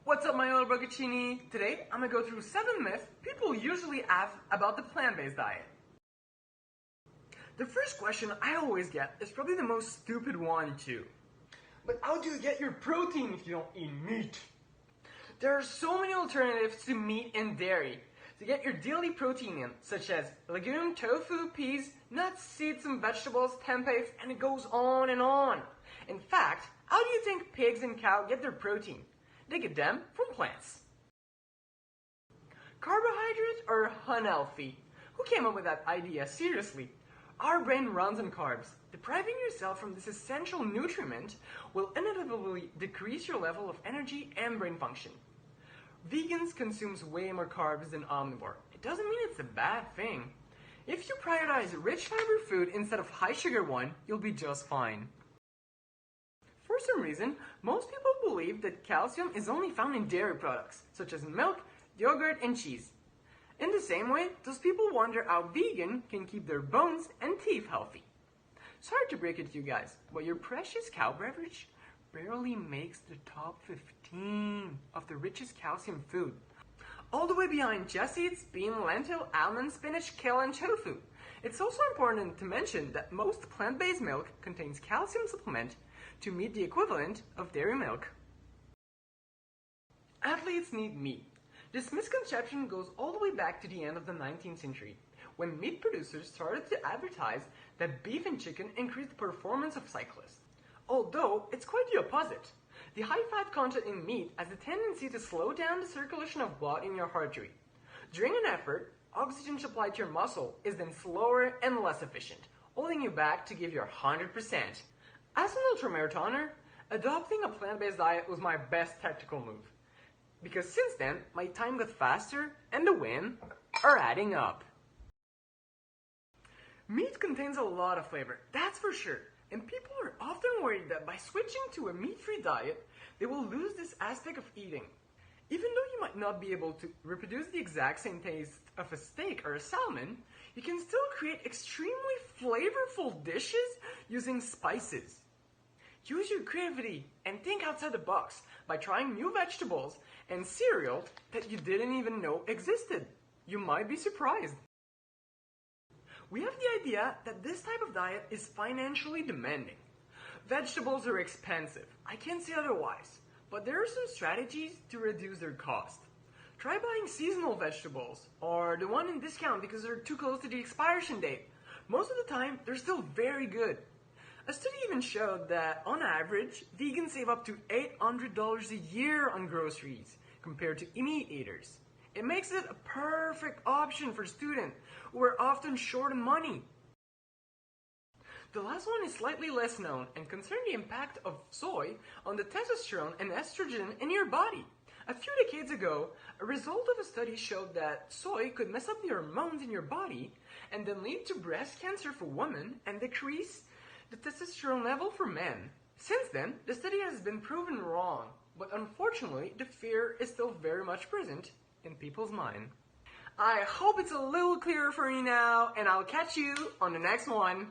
What's up, my little bocconcini? Today, I'm gonna go through 7 myths people usually have about the plant-based diet. The first question I always get is probably the most stupid one too. But how do you get your protein if you don't eat meat? There are so many alternatives to meat and dairy to get your daily protein in, such as legume, tofu, peas, nuts, seeds, and vegetables, tempeh, and it goes on and on. In fact, how do you think pigs and cows get their protein? They get them from plants. Carbohydrates are unhealthy. Who came up with that idea? Seriously. Our brain runs on carbs. Depriving yourself from this essential nutriment will inevitably decrease your level of energy and brain function. Vegans consume way more carbs than omnivore. It doesn't mean it's a bad thing. If you prioritize rich fiber food instead of high sugar one, you'll be just fine. For some reason, most people believe that calcium is only found in dairy products, such as milk, yogurt, and cheese. In the same way, those people wonder how vegan can keep their bones and teeth healthy. Sorry to break it to you guys, but your precious cow beverage barely makes the top 15 of the richest calcium food. All the way behind chia seeds, bean, lentil, almond, spinach, kale, and tofu. It's also important to mention that most plant-based milk contains calcium supplement to meet the equivalent of dairy milk. Athletes need meat. This misconception goes all the way back to the end of the 19th century, when meat producers started to advertise that beef and chicken increased the performance of cyclists. Although, it's quite the opposite. The high fat content in meat has a tendency to slow down the circulation of blood in your artery. During an effort, oxygen supply to your muscle is then slower and less efficient, holding you back to give your 100%. As an ultramarathoner, adopting a plant-based diet was my best tactical move. Because since then, my time got faster and the wins are adding up. Meat contains a lot of flavor, that's for sure. And people are often worried that by switching to a meat-free diet, they will lose this aspect of eating. Even though you might not be able to reproduce the exact same taste of a steak or a salmon, you can still create extremely flavorful dishes using spices. Use your creativity and think outside the box by trying new vegetables and cereal that you didn't even know existed. You might be surprised. We have the idea that this type of diet is financially demanding. Vegetables are expensive, I can't say otherwise, but there are some strategies to reduce their cost. Try buying seasonal vegetables, or the one in discount because they're too close to the expiration date. Most of the time, they're still very good. A study even showed that, on average, vegans save up to $800 a year on groceries compared to meat eaters. It makes it a perfect option for students who are often short on money. The last one is slightly less known and concerns the impact of soy on the testosterone and estrogen in your body. A few decades ago, a result of a study showed that soy could mess up the hormones in your body and then lead to breast cancer for women and decrease the testosterone level for men. Since then, the study has been proven wrong, but unfortunately, the fear is still very much present in people's mind. I hope it's a little clearer for you now, and I'll catch you on the next one.